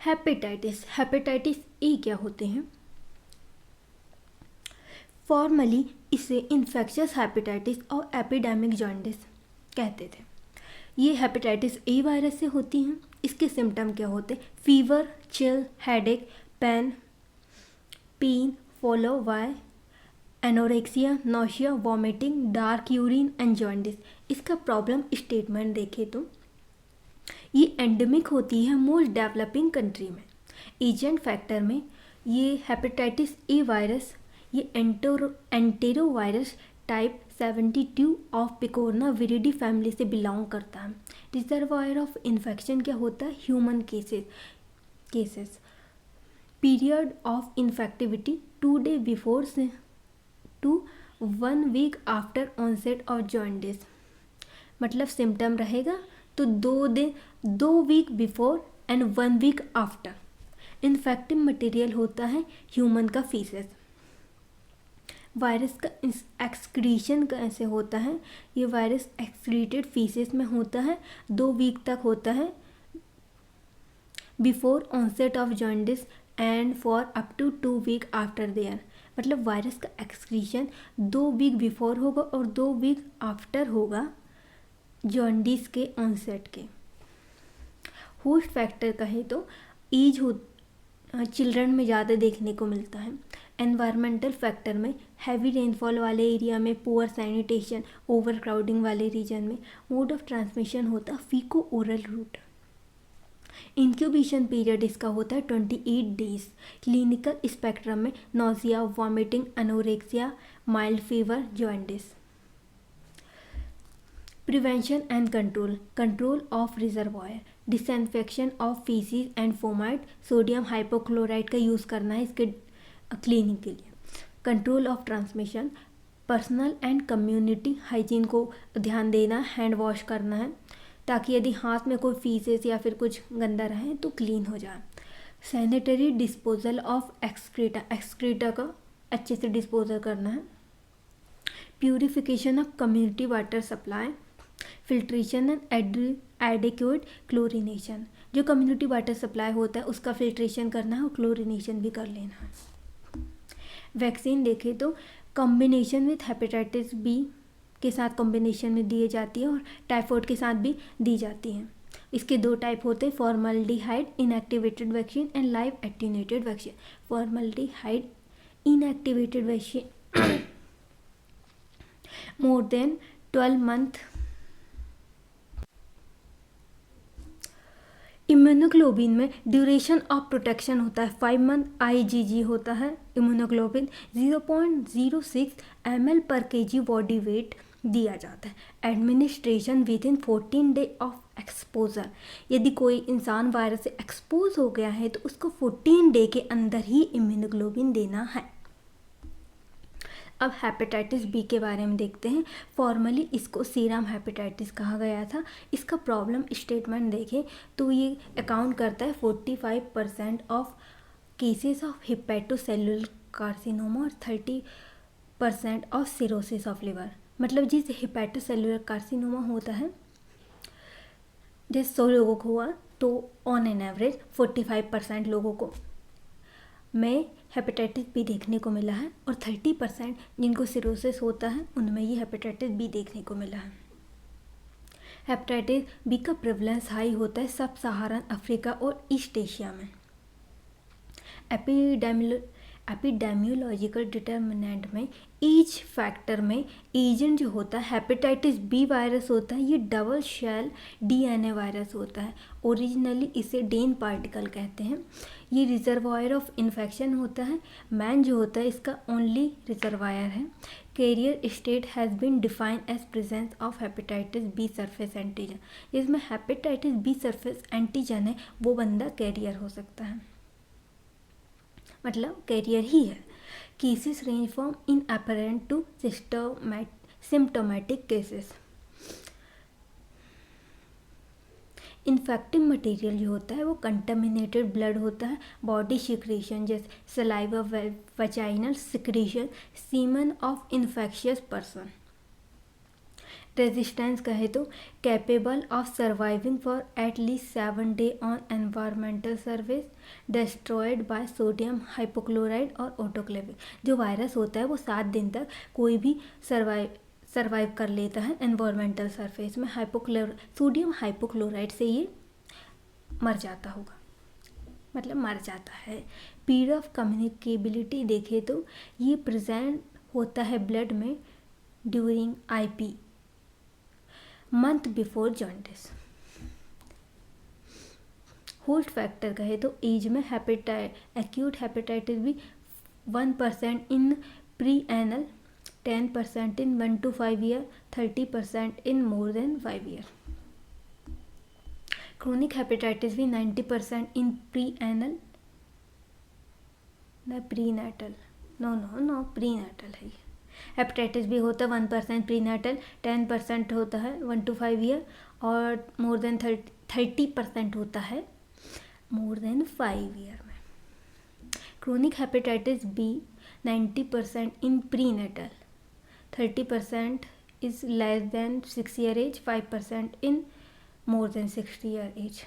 Hepatitis A क्या होते हैं? फॉर्मली इसे इन्फेक्शियस हेपेटाइटिस और एपिडेमिक जॉन्डिस कहते थे। ये हेपेटाइटिस ए वायरस से होती हैं। इसके सिम्टम क्या होते? Fever, chill, headache, pain follow by anorexia, nausea, vomiting, dark urine and jaundice. इसका प्रॉब्लम स्टेटमेंट देखें तो ये एंडेमिक होती है मोस्ट डेवलपिंग कंट्री में। एजेंट फैक्टर में ये हेपेटाइटिस ए वायरस ये enterovirus type 72 of Picornaviridae family से बिलोंग करता है। रिजर्वायर ऑफ इन्फेक्शन क्या होता है? Human cases. Period of infectivity 2 days before to 1 week after onset of jaundice. मतलब सिम्टम रहेगा तो 2 week before and 1 week after. Infective material होता है ह्यूमन का फीसेस। वायरस का एक्सक्रीशन कैसे होता है? ये वायरस एक्सक्रीटेड फीसेस में होता है, 2 week तक होता है before onset of jaundice and for up to 2 week after there. मतलब वायरस का एक्सक्रीशन 2 week बिफोर होगा और 2 week आफ्टर होगा जॉन्डिस के ऑनसेट के। होस्ट फैक्टर कहे तो एज चिल्ड्रन में ज़्यादा देखने को मिलता है। एनवायरमेंटल फैक्टर में हैवी रेनफॉल वाले एरिया में, पुअर सैनिटेशन, ओवर क्राउडिंग वाले रीजन में। मोड ऑफ ट्रांसमिशन होता faeco oral route. Incubation period इसका होता है 28 days। क्लिनिकल स्पेक्ट्रम में nausea, vomiting, anorexia, mild fever, jaundice. Prevention and control of reservoir, disinfection of faeces and fomite, sodium hypochlorite का use करना है इसके क्लीनिंग के लिए। Control of transmission, personal and community hygiene को ध्यान देना, हैंड वॉश करना है ताकि यदि हाथ में कोई फीसेस या फिर कुछ गंदा रहे तो क्लीन हो जाए। सैनिटरी डिस्पोजल ऑफ एक्सक्रीटा का अच्छे से डिस्पोजल करना है। Purification of community water supply, filtration and adequate chlorination. जो कम्युनिटी वाटर सप्लाई होता है उसका फिल्ट्रेशन करना है और क्लोरिनेशन भी कर लेना है। वैक्सीन देखें तो कॉम्बिनेशन विथ हेपेटाइटिस बी के साथ कॉम्बिनेशन में दी जाती है और टाइफाइड के साथ भी दी जाती हैं। इसके 2 टाइप होते हैं, formaldehyde inactivated vaccine and live attenuated vaccine. Formaldehyde inactivated vaccine more than 12 month। Immunoglobulin में ड्यूरेशन ऑफ प्रोटेक्शन होता है 5 month। IgG होता है इम्यूनोग्लोबिन 0.06 ml/kg बॉडी वेट दिया जाता है। Administration with in 14 days of exposure. यदि कोई इंसान वायरस से एक्सपोज हो गया है तो उसको 14 day के अंदर ही इम्यूनोग्लोबिन देना है। अब हेपेटाइटिस बी के बारे में देखते हैं। फॉर्मली इसको सीरम हेपेटाइटिस कहा गया था। इसका प्रॉब्लम स्टेटमेंट देखें तो ये अकाउंट करता है 45% ऑफ केसेस ऑफ हिपेटोसेलुलर कार्सिनोमा और 30% ऑफ सिरोसिस ऑफ लिवर। मतलब जिस हिपेटोसेलुलर कार्सिनोमा होता है जैसे 100 लोगों को हुआ तो ऑन एन एवरेज 45% लोगों को में हेपेटाइटिस बी देखने को मिला है और 30% जिनको सिरोसिस होता है उनमें ये हेपेटाइटिस बी देखने को मिला है। हेपेटाइटिस बी का प्रेवलेंस हाई होता है सब सहारन अफ्रीका और ईस्ट एशिया में। एपिडेमियोलॉजिकल डिटर्मिनेंट में ईच फैक्टर में एजेंट जो होता है हेपेटाइटिस बी वायरस होता है। ये डबल शेल DNA वायरस होता है। ओरिजिनली इसे डेन पार्टिकल कहते हैं। ये रिजर्वायर ऑफ इन्फेक्शन होता है। मैन जो होता है इसका ओनली रिजर्वायर है। Carrier state has been defined as presence of hepatitis B surface antigen. जिसमें हेपेटाइटिस बी सरफेस एंटीजन है वो बंदा कैरियर हो सकता है, मतलब कैरियर ही है। Cases range from inapparent to symptomatic cases. Infective material जो होता है वो कंटामिनेटेड ब्लड होता है, बॉडी सिक्रेशन जैसे saliva, vaginal secretion, semen of infectious person. Resistance कहे तो capable of surviving for at least 7 day on environmental service destroyed by sodium hypochloride और ऑटोक्लेविंग। जो वायरस होता है वो 7 दिन तक कोई भी सर्वाइव कर लेता है एनवायरमेंटल सरफेस में। सोडियम हाइपोक्लोराइड से ये मर जाता होगा, मतलब मर जाता है। पीरियड ऑफ कम्युनिकेबिलिटी देखे तो ये प्रेजेंट होता है ब्लड में during IP month before jaundice. Host factor कहे तो एज में acute hepatitis B 1% in perinatal, 10% in 1 to 5 year, 30% in more than 5 year। Chronic hepatitis B 90% in perinatal, न prenatal, no prenatal है। Hepatitis B होता है 1% pre natal, 10% होता है 1 to 5 year और more than 30% होता है more than 5 year में। Chronic hepatitis B 90% in prenatal, 30% is less than 6 year age, 5% in more than 60 year age.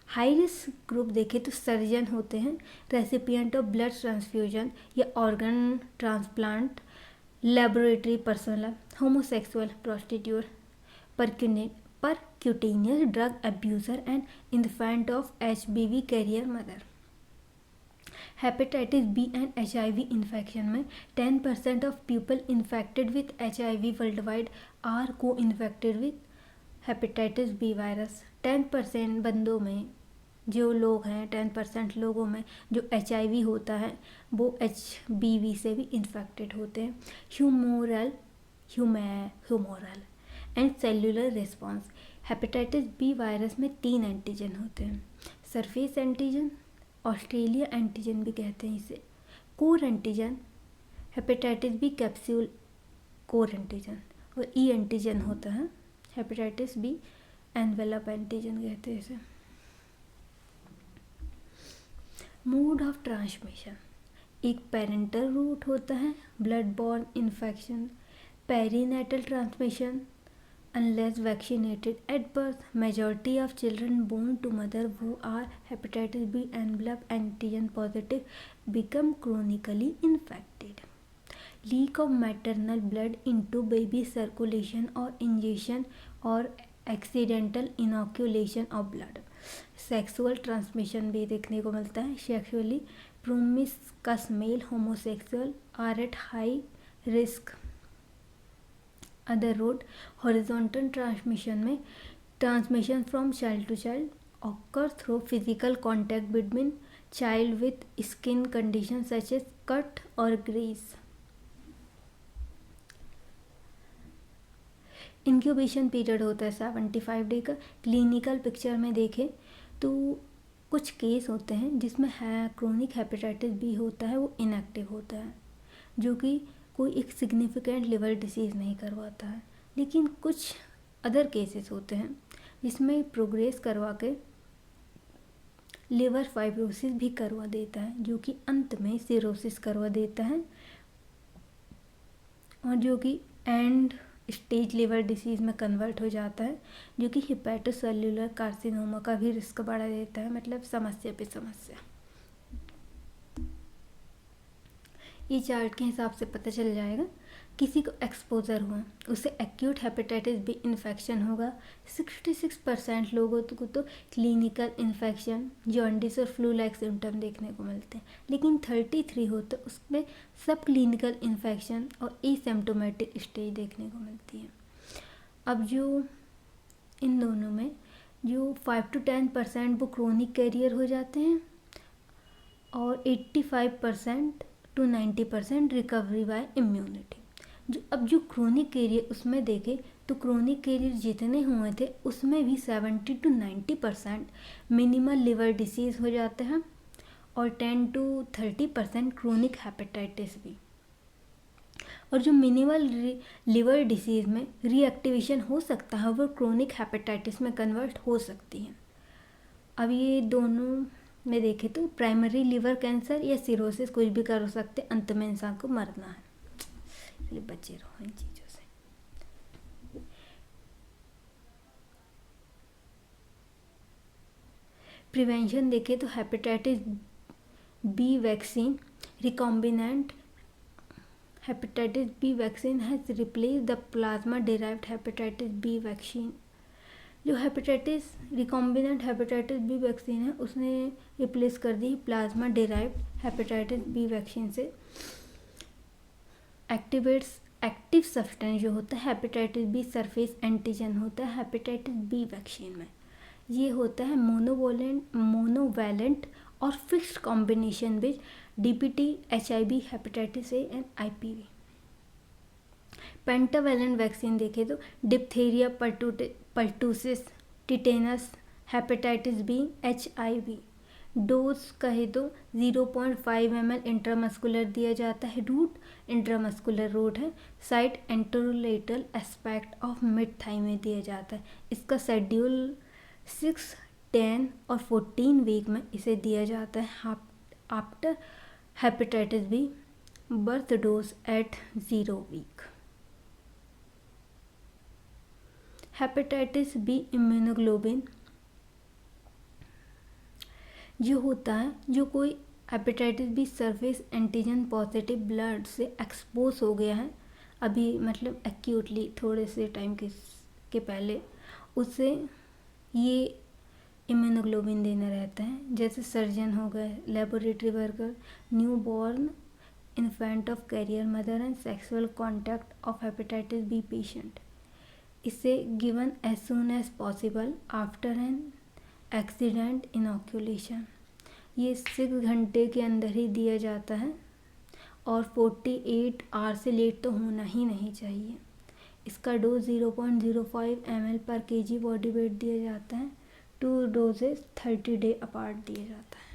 High risk group देखें तो सर्जन होते हैं, रेसिपिएंट ऑफ ब्लड ट्रांसफ्यूजन या organ transplant, laboratory personnel, homosexual, prostitute, percutaneous drug abuser and infant of HBV carrier mother. Hepatitis B and HIV infection में 10% of people infected with HIV world wide are coinfected with hepatitis B virus. 10% बंदों में जो लोग हैं, 10% लोगों में जो HIV होता है वो HBV से भी इन्फेक्टेड होते हैं। Humoral and cellular response. Hepatitis B virus में 3 एंटीजन होते हैं, सरफेस एंटीजन, ऑस्ट्रेलिया एंटीजन भी कहते हैं इसे, core antigen, hepatitis B capsule core antigen, और ई एंटीजन होता है हेपेटाइटिस बी एनवेलप एंटीजन कहते हैं इसे। मोड ऑफ ट्रांसमिशन, एक पेरेंटल रूट होता है, blood born infection, perinatal transmission unless vaccinated at birth, majority of children born to mother who are hepatitis B envelope antigen positive become chronically infected. Leak of maternal blood into baby circulation or ingestion or accidental inoculation of blood. Sexual transmission भी देखने को मिलता है, sexually promiscuous male homosexual are at high risk. Other route, horizontal transmission में transmission from child to child occur through physical contact between child with skin condition such as cut और graze. Incubation period होता है 75 day का। Clinical picture में देखें तो कुछ case होते हैं जिसमें क्रोनिक हेपेटाइटिस बी होता है, वो इनएक्टिव होता है, जो कि कोई एक सिग्निफिकेंट लिवर डिसीज़ नहीं करवाता है। लेकिन कुछ अदर केसेस होते हैं जिसमें प्रोग्रेस करवा के लिवर फाइब्रोसिस भी करवा देता है, जो कि अंत में सिरोसिस करवा देता है, और जो कि एंड स्टेज लिवर डिसीज़ में कन्वर्ट हो जाता है, जो कि हिपैटोसेल्युलर कार्सिनोमा का भी रिस्क बढ़ा देता है, मतलब समस्या पे समस्या। ये चार्ट के हिसाब से पता चल जाएगा। किसी को एक्सपोजर हुआ, उसे एक्यूट हेपेटाइटिस बी इन्फेक्शन होगा। 66% लोगों को तो क्लिनिकल इन्फेक्शन, जॉन्डिस और फ्लू लाइक सिम्टम देखने को मिलते हैं, लेकिन 33 होते उसमें सब क्लिनिकल इन्फेक्शन और एसिम्प्टोमेटिक स्टेज देखने को मिलती है। अब जो इन दोनों में जो 5 to 10% वो क्रोनिक कैरियर हो जाते हैं और 85% to 90% रिकवरी बाय इम्यूनिटी। जो क्रोनिक कैरियर उसमें देखें तो क्रोनिक कैरियर जितने हुए थे उसमें भी 70 to 90% मिनिमल लिवर डिसीज़ हो जाते हैं और 10 to 30% क्रोनिक हेपेटाइटिस भी। और जो मिनिमल लिवर डिसीज़ में रीएक्टिवेशन हो सकता है वो क्रोनिक हेपेटाइटिस में कन्वर्ट हो सकती है। अब ये दोनों में देखें तो प्राइमरी लिवर कैंसर या सिरोसिस कुछ भी कर सकते, अंत में इंसान को मरना है, इसलिए बचे रहो इन चीज़ों से। प्रिवेंशन देखें तो hepatitis B vaccine recombinant hepatitis B vaccine has replace the plasma derived hepatitis B vaccine. जो hepatitis recombinant hepatitis B vaccine है उसने रिप्लेस कर दी plasma derived hepatitis B vaccine से। एक्टिव सब्सटेंस जो होता है हेपेटाइटिस बी सरफेस एंटीजन होता है हेपेटाइटिस बी वैक्सीन में। ये होता है मोनोवैलेंट और fixed combination with DPT, HIV, hepatitis A and IPV। Pentavalent vaccine देखें तो diphtheria, pertussis, tetanus, hepatitis B, HIV। Dose कहे तो 0.5 ml इंट्रामस्कुलर दिया जाता है। रूट इंट्रामस्कुलर रूट है। Site anterolateral aspect of mid thigh में दिया जाता है। इसका शेड्यूल 6, 10 और 14 वीक में इसे दिया जाता है। After hepatitis B birth dose at 0 week. Hepatitis B immunoglobin जो होता है, जो कोई hepatitis B surface antigen positive blood से एक्सपोज हो गया है अभी, मतलब एक्यूटली थोड़े से टाइम के पहले, उसे ये इम्यूनोग्लोबिन देना रहता है। जैसे सर्जन हो गए, laboratory worker, new born infant of carrier mother and sexual contact of hepatitis B patient. इसे given as soon as possible after an accident inoculation. ये 6 घंटे के अंदर ही दिया जाता है और 48 आवर से लेट तो होना ही नहीं चाहिए। इसका डोज 0.05 ml पर kg बॉडी वेट दिया जाता है। 2 डोजेज 30 डे अपार्ट दिया जाता है।